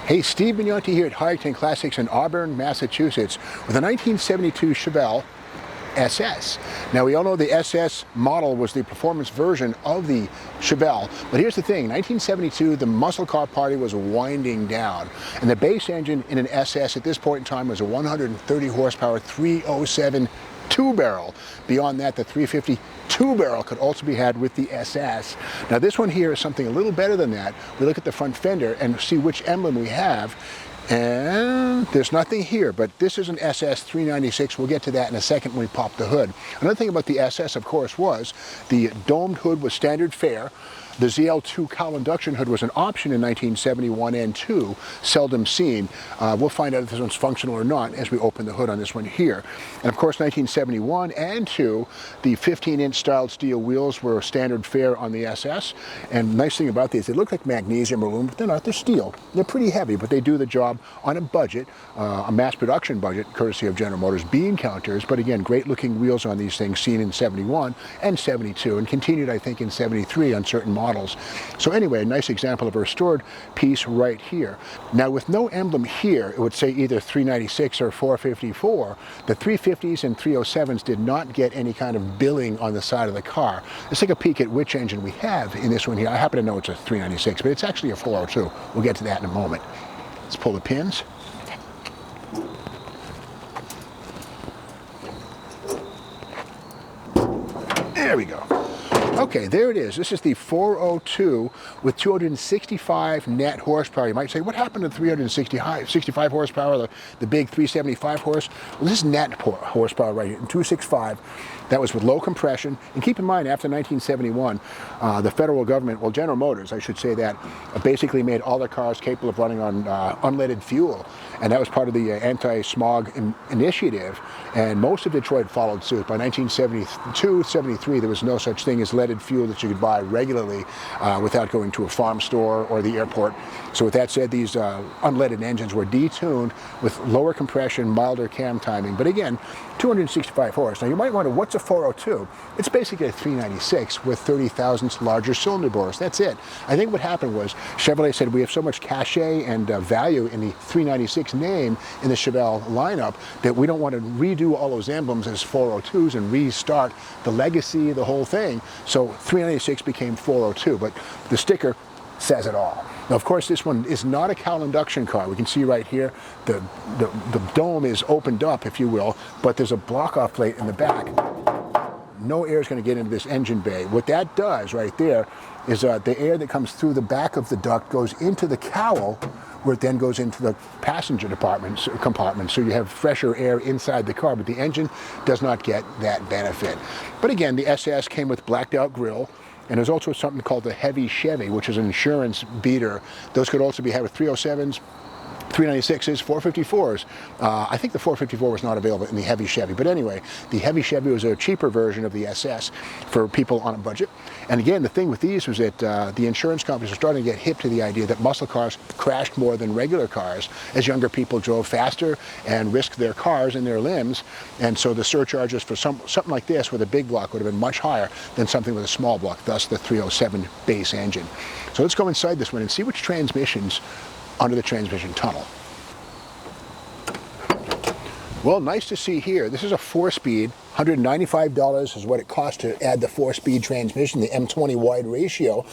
Hey, Steve Magnante here at High-Octane Classics in Auburn, Massachusetts with a 1972 Chevelle SS. Now we all know the SS model was the performance version of the Chevelle, but here's the thing, 1972 the muscle car party was winding down, and the base engine in an SS at this point in time was a 130 horsepower 307 two-barrel. Beyond that, the 350 two-barrel could also be had with the SS. Now this one here is something a little better than that. We look at the front fender and see which emblem we have, and there's nothing here, but this is an SS 396. We'll get to that in a second when we pop the hood. Another thing about the SS, of course, was the domed hood was standard fare. The ZL2 cowl induction hood was an option in 1971 and 2, seldom seen. We'll find out if this one's functional or not as we open the hood on this one here. And of course 1971 and 2, the 15-inch styled steel wheels were standard fare on the SS. And nice thing about these, they look like magnesium aluminum, but they're not, they're steel. They're pretty heavy, but they do the job on a budget, a mass production budget, courtesy of General Motors bean counters. But again, great looking wheels on these things seen in 71 and 72 and continued, I think, in 73 on certain models. So anyway, a nice example of a restored piece right here. Now with no emblem here, it would say either 396 or 454. The 350s and 307s did not get any kind of billing on the side of the car. Let's take a peek at which engine we have in this one here. I happen to know it's a 396, but it's actually a 402. We'll get to that in a moment. Let's pull the pins. There we go. Okay, there it is. This is the 402 with 265 net horsepower. You might say, what happened to 365 horsepower, the big 375 horse? Well, this is net horsepower right here, 265. That was with low compression. And keep in mind, after 1971, the federal government, well, General Motors, I should say that, basically made all their cars capable of running on unleaded fuel. And that was part of the anti-smog initiative. And most of Detroit followed suit. By 1972, 73, there was no such thing as leaded fuel that you could buy regularly without going to a farm store or the airport. So with that said, these unleaded engines were detuned with lower compression, milder cam timing. But again, 265 horse. Now you might wonder, what's a 402? It's basically a 396 with 30 thousandths larger cylinder bores. That's it. I think what happened was Chevrolet said we have so much cachet and value in the 396 name in the Chevelle lineup that we don't want to redo all those emblems as 402s and restart the legacy, the whole thing. So 396 became 402, but the sticker says it all. Now, of course, this one is not a cowl induction car. We can see right here the dome is opened up, if you will, but there's a block-off plate in the back. No air is going to get into this engine bay. What that does right there is the air that comes through the back of the duct goes into the cowl, where it then goes into the passenger compartment. So you have fresher air inside the car, but the engine does not get that benefit. But again, the SS came with blacked out grille. And there's also something called the heavy Chevy, which is an insurance beater. Those could also be had with 307s, 396s, 454s. I think the 454 was not available in the heavy Chevy. But anyway, the heavy Chevy was a cheaper version of the SS for people on a budget. And again, the thing with these was that the insurance companies were starting to get hip to the idea that muscle cars crashed more than regular cars as younger people drove faster and risked their cars and their limbs. And so the surcharges for something like this with a big block would have been much higher than something with a small block, thus the 307 base engine. So let's go inside this one and see which transmissions under the transmission tunnel. Well, nice to see here. This is a 4-speed. $195 is what it costs to add the 4-speed transmission, the M20 wide ratio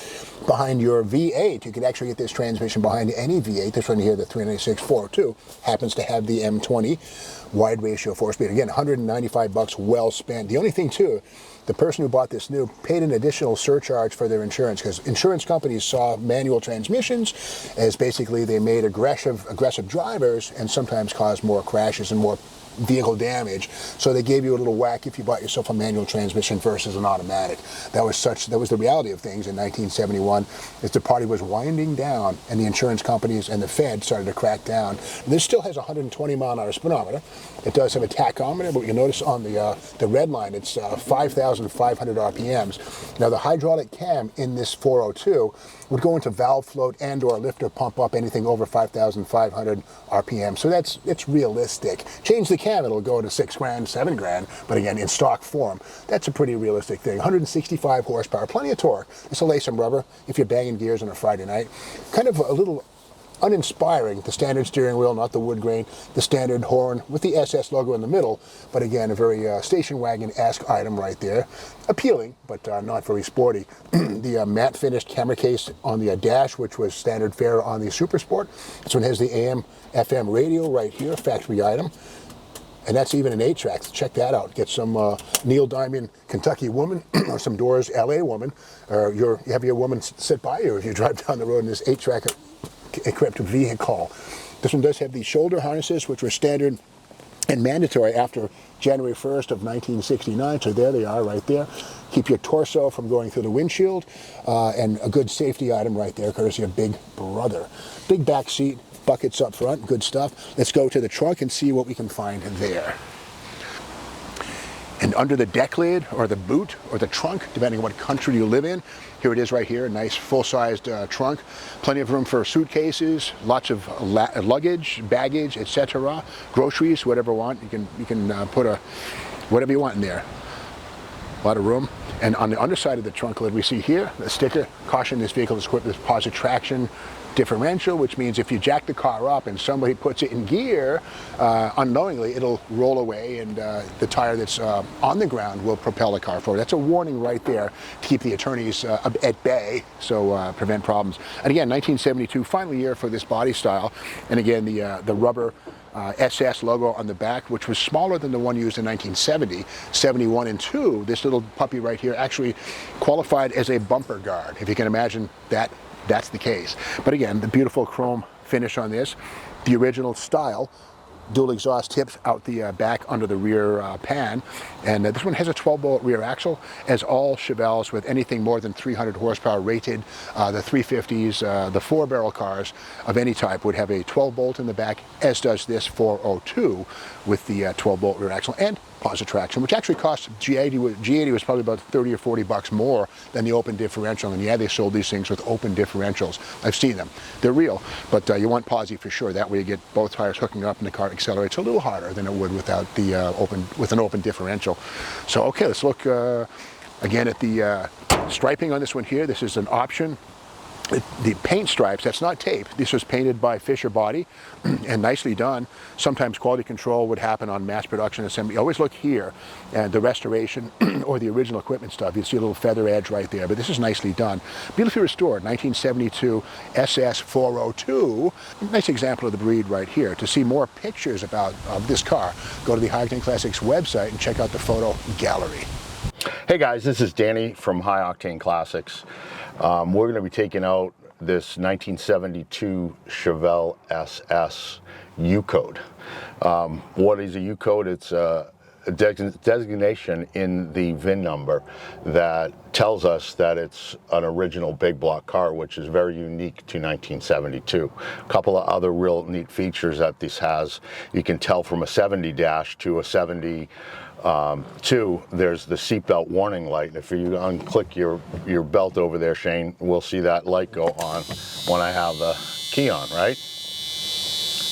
behind your V8. You could actually get this transmission behind any V8. This one here, the 396 402, happens to have the M20 wide ratio 4-speed. Again, $195 well spent. The only thing too, the person who bought this new paid an additional surcharge for their insurance, because insurance companies saw manual transmissions as basically they made aggressive drivers and sometimes caused more crashes and more vehicle damage. So they gave you a little whack if you bought yourself a manual transmission versus an automatic. That was the reality of things in 1971 as the party was winding down and the insurance companies and the Fed started to crack down. And this still has a 120 mile an hour speedometer. It does have a tachometer, but you notice on the red line it's 5,500 RPMs. Now the hydraulic cam in this 402 would go into valve float and or lift or pump up anything over 5,500 RPM. So it's realistic. Change the cam, it'll go to $6 grand, $7 grand, but again, in stock form, that's a pretty realistic thing. 165 horsepower, plenty of torque. This will lay some rubber if you're banging gears on a Friday night. Kind of a little uninspiring. The standard steering wheel, not the wood grain, the standard horn with the SS logo in the middle, but again, a very station wagon-esque item right there. Appealing, but not very sporty. The matte finished camera case on the dash, which was standard fare on the Super Sport. This one has the AM, FM radio right here, factory item. And that's even an 8-track. Check that out. Get some Neil Diamond, Kentucky Woman, or some Doors, LA Woman, or you have your woman sit by you if you drive down the road in this 8-track equipped vehicle. This one does have the shoulder harnesses, which were standard and mandatory after January 1st of 1969. So there they are right there. Keep your torso from going through the windshield, and a good safety item right there, courtesy of Big Brother. Big back seat. Buckets up front, good stuff. Let's go to the trunk and see what we can find there. And under the deck lid, or the boot, or the trunk, depending on what country you live in, here it is right here, a nice full-sized trunk. Plenty of room for suitcases, lots of luggage, baggage, etc. Groceries, whatever you want. You can put whatever you want in there. A lot of room. And on the underside of the trunk lid, we see here the sticker, caution, this vehicle is equipped with positive traction differential, which means if you jack the car up and somebody puts it in gear, unknowingly, it'll roll away, and the tire that's on the ground will propel the car forward. That's a warning right there to keep the attorneys at bay, so prevent problems. And again, 1972, final year for this body style. And again, the rubber SS logo on the back, which was smaller than the one used in 1970, 71 and 2. This little puppy right here actually qualified as a bumper guard, if you can imagine that. That's the case. But again, the beautiful chrome finish on this, the original style, dual exhaust tips out the back under the rear pan, and this one has a 12-bolt rear axle, as all Chevelles with anything more than 300 horsepower rated. The 350s, the 4-barrel cars of any type would have a 12-bolt in the back, as does this 402 with the 12-bolt rear axle and positive traction, which actually costs G80 was probably about 30 or 40 bucks more than the open differential. And yeah, they sold these things with open differentials. I've seen them. They're real, but you want posi for sure. That way you get both tires hooking up and the car accelerates a little harder than it would without the an open differential. So okay, let's look again at the striping on this one here. This is an option. The paint stripes, that's not tape. This was painted by Fisher Body and nicely done. Sometimes quality control would happen on mass production assembly. Always look here at the restoration or the original equipment stuff. You see a little feather edge right there, but this is nicely done. Beautifully restored, 1972 SS 402. Nice example of the breed right here. To see more pictures of this car, go to the High-Octane Classics website and check out the photo gallery. Hey guys, this is Danny from High-Octane Classics. We're going to be taking out this 1972 Chevelle SS U-code. What is a U-code? It's a designation in the VIN number that tells us that it's an original big block car, which is very unique to 1972. A couple of other real neat features that this has. You can tell from a 70 dash to a 72, there's the seatbelt warning light. And if you unclick your belt over there, Shane, we'll see that light go on when I have the key on, right?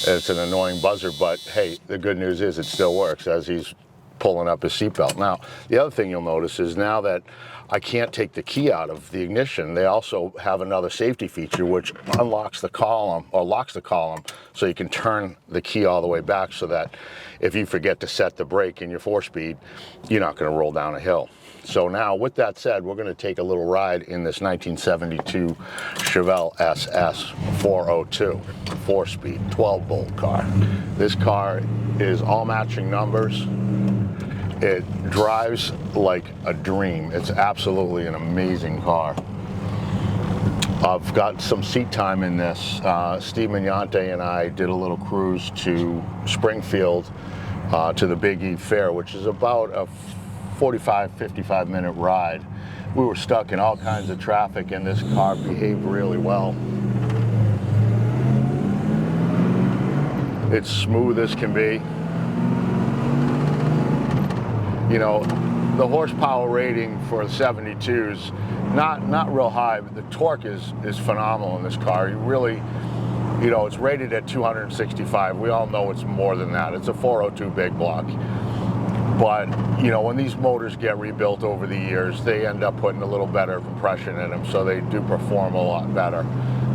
It's an annoying buzzer, but hey, the good news is it still works as he's pulling up his seatbelt. Now, the other thing you'll notice is now that I can't take the key out of the ignition, they also have another safety feature which unlocks the column, or locks the column, so you can turn the key all the way back so that if you forget to set the brake in your 4-speed, you're not going to roll down a hill. So now, with that said, we're going to take a little ride in this 1972 Chevelle SS 402, 4-speed, 12-bolt car. This car is all matching numbers. It drives like a dream. It's absolutely an amazing car. I've got some seat time in this. Steve Magnante and I did a little cruise to Springfield to the Big E Fair, which is about a 45-55 minute ride. We were stuck in all kinds of traffic and this car behaved really well. It's smooth as can be. You know, the horsepower rating for the 72s, not real high, but the torque is phenomenal in this car. You really, you know, it's rated at 265. We all know it's more than that. It's a 402 big block. But, you know, when these motors get rebuilt over the years, they end up putting a little better compression in them, so they do perform a lot better.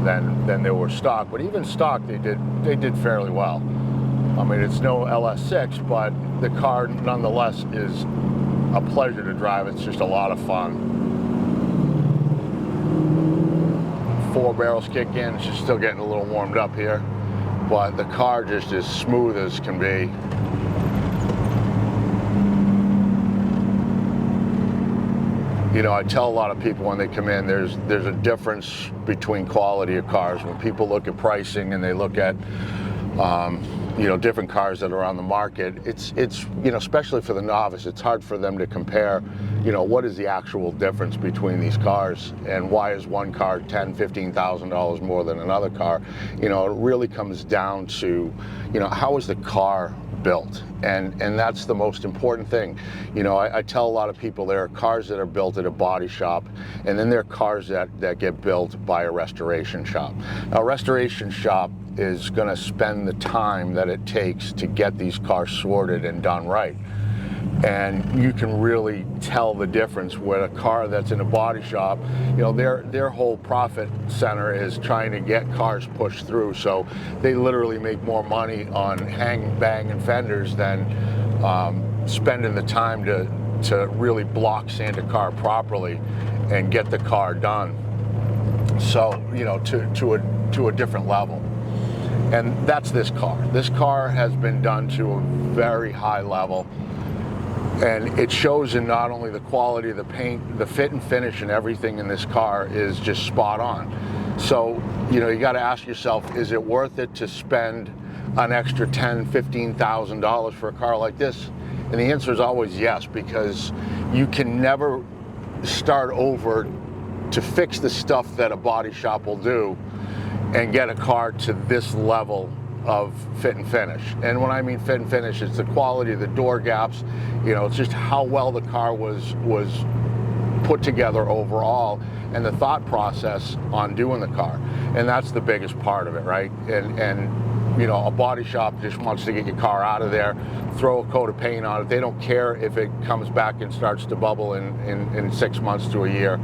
than they were stock. But even stock, they did fairly well. I mean, it's no LS6, but the car nonetheless is a pleasure to drive. It's just a lot of fun. 4 barrels kick in. It's just still getting a little warmed up here, but the car just as smooth as can be. You know, I tell a lot of people when they come in, there's a difference between quality of cars. When people look at pricing and they look at you know, different cars that are on the market, it's you know, especially for the novice, it's hard for them to compare, you know, what is the actual difference between these cars and why is one car $10,000–$15,000 more than another car. You know, it really comes down to, you know, how is the car built, and that's the most important thing. You know, I tell a lot of people there are cars that are built at a body shop, and then there are cars that get built by a restoration shop. Now, a restoration shop is going to spend the time that it takes to get these cars sorted and done right. And you can really tell the difference with a car that's in a body shop. You know, their whole profit center is trying to get cars pushed through, so they literally make more money on hang, bang, and fenders than spending the time to really block sand a car properly and get the car done. So, you know, to a different level. And that's this car. This car has been done to a very high level, and it shows in not only the quality of the paint, the fit and finish and everything in this car is just spot on. So, you know, you got to ask yourself, is it worth it to spend an extra $10,000–$15,000 for a car like this? And the answer is always yes, because you can never start over to fix the stuff that a body shop will do and get a car to this level of fit and finish. And when I mean fit and finish, it's the quality of the door gaps. You know, it's just how well the car was put together overall, and the thought process on doing the car. And that's the biggest part of it, right? And you know, a body shop just wants to get your car out of there, throw a coat of paint on it. They don't care if it comes back and starts to bubble in 6 months to a year.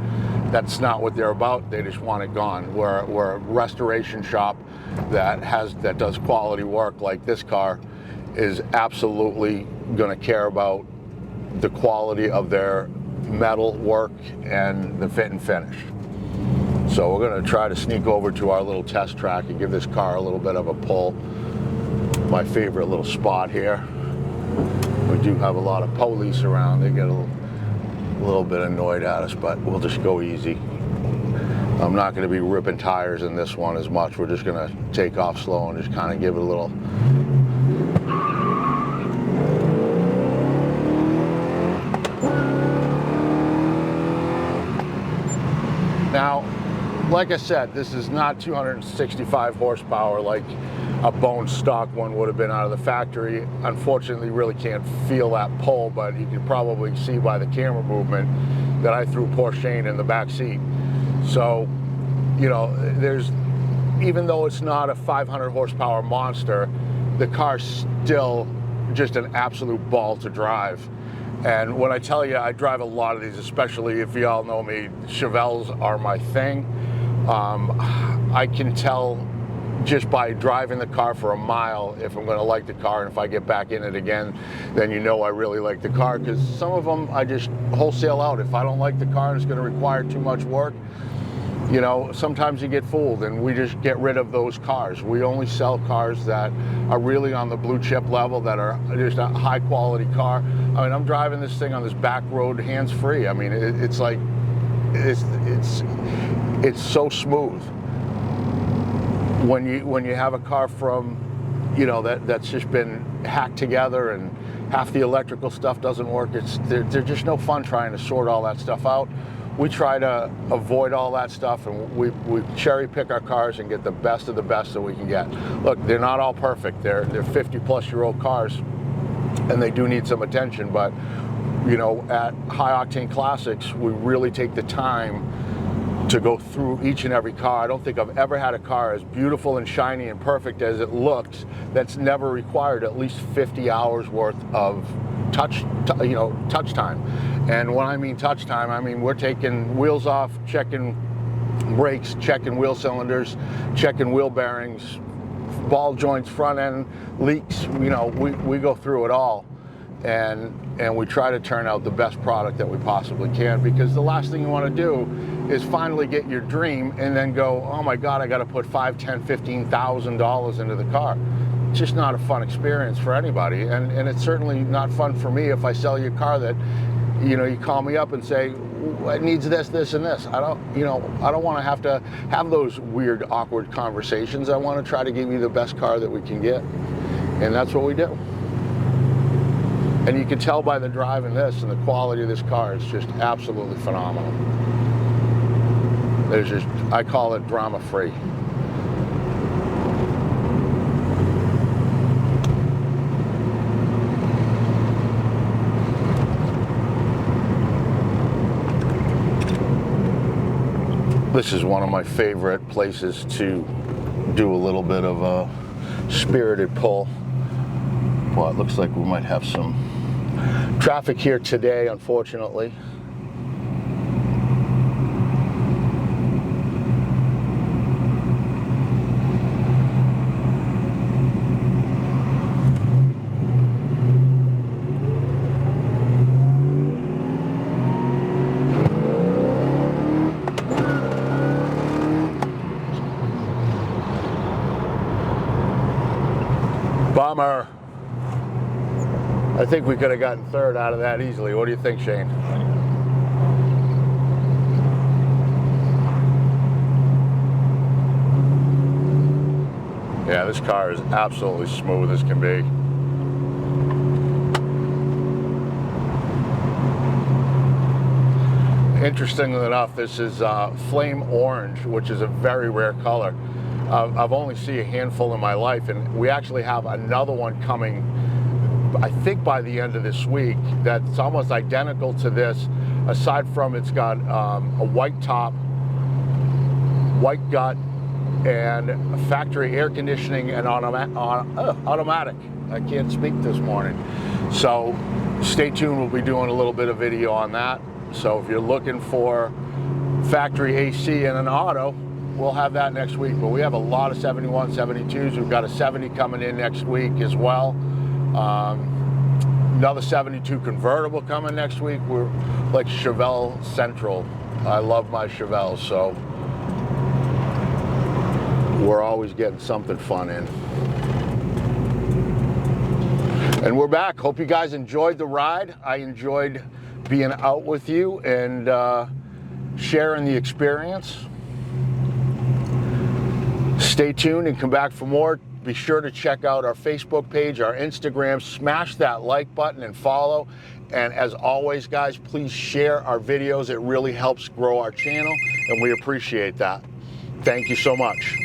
That's not what they're about. They just want it gone. We're a restoration shop that does quality work like this car is absolutely going to care about the quality of their metal work and the fit and finish. So we're going to try to sneak over to our little test track and give this car a little bit of a pull. My favorite little spot here. We do have a lot of police around. They get a little bit annoyed at us, but we'll just go easy. I'm not going to be ripping tires in this one as much. We're just going to take off slow and just kind of give it a little. Now, like I said, this is not 265 horsepower like a bone stock one would have been out of the factory. Unfortunately, really can't feel that pull, but you can probably see by the camera movement that I threw poor Shane in the back seat. So, you know, even though it's not a 500 horsepower monster, the car's still just an absolute ball to drive. And when I tell you, I drive a lot of these, especially if you all know me, Chevelles are my thing. I can tell just by driving the car for a mile if I'm going to like the car, and if I get back in it again, then you know I really like the car, because some of them I just wholesale out. If I don't like the car and it's going to require too much work, you know, sometimes you get fooled, and we just get rid of those cars. We only sell cars that are really on the blue chip level, that are just a high quality car. I mean, I'm driving this thing on this back road hands-free. I mean, it's like, it's so smooth. When you have a car from, you know, that's just been hacked together and half the electrical stuff doesn't work, they're just no fun trying to sort all that stuff out. We try to avoid all that stuff, and we cherry pick our cars and get the best of the best that we can get. Look, they're not all perfect. They're 50-plus-year-old cars, and they do need some attention. But you know, at High Octane Classics, we really take the time to go through each and every car. I don't think I've ever had a car as beautiful and shiny and perfect as it looks that's never required at least 50 hours worth of touch time. And when I mean touch time, I mean we're taking wheels off, checking brakes, checking wheel cylinders, checking wheel bearings, ball joints, front end leaks. You know, we go through it all, and we try to turn out the best product that we possibly can, because the last thing you want to do is finally get your dream and then go, oh my God, I got to put $5,000, $10,000, $15,000 into the car. It's just not a fun experience for anybody, and it's certainly not fun for me if I sell you a car that, you know, you call me up and say, it needs this, this, and this. I don't want to have those weird, awkward conversations. I want to try to give you the best car that we can get, and that's what we do. And you can tell by the drive in this and the quality of this car, it's just absolutely phenomenal. There's just, I call it drama-free. This is one of my favorite places to do a little bit of a spirited pull. Well, it looks like we might have some traffic here today, unfortunately. Bummer. I think we could have gotten third out of that easily. What do you think, Shane? Yeah, this car is absolutely smooth as can be. Interestingly enough, this is flame orange, which is a very rare color. I've only seen a handful in my life, and we actually have another one coming, I think by the end of this week, that's almost identical to this, aside from it's got a white top, white gut, and a factory air conditioning and automatic. I can't speak this morning. So stay tuned, we'll be doing a little bit of video on that. So if you're looking for factory AC and an auto, we'll have that next week. But we have a lot of 71, 72s. We've got a 70 coming in next week as well. Another 72 convertible coming next week. We're like Chevelle Central. I love my Chevelle, so we're always getting something fun in. And we're back. Hope you guys enjoyed the ride. I enjoyed being out with you and sharing the experience. Stay tuned and come back for more. Be sure to check out our Facebook page, our Instagram. Smash that like button and follow. And as always, guys, please share our videos. It really helps grow our channel, and we appreciate that. Thank you so much.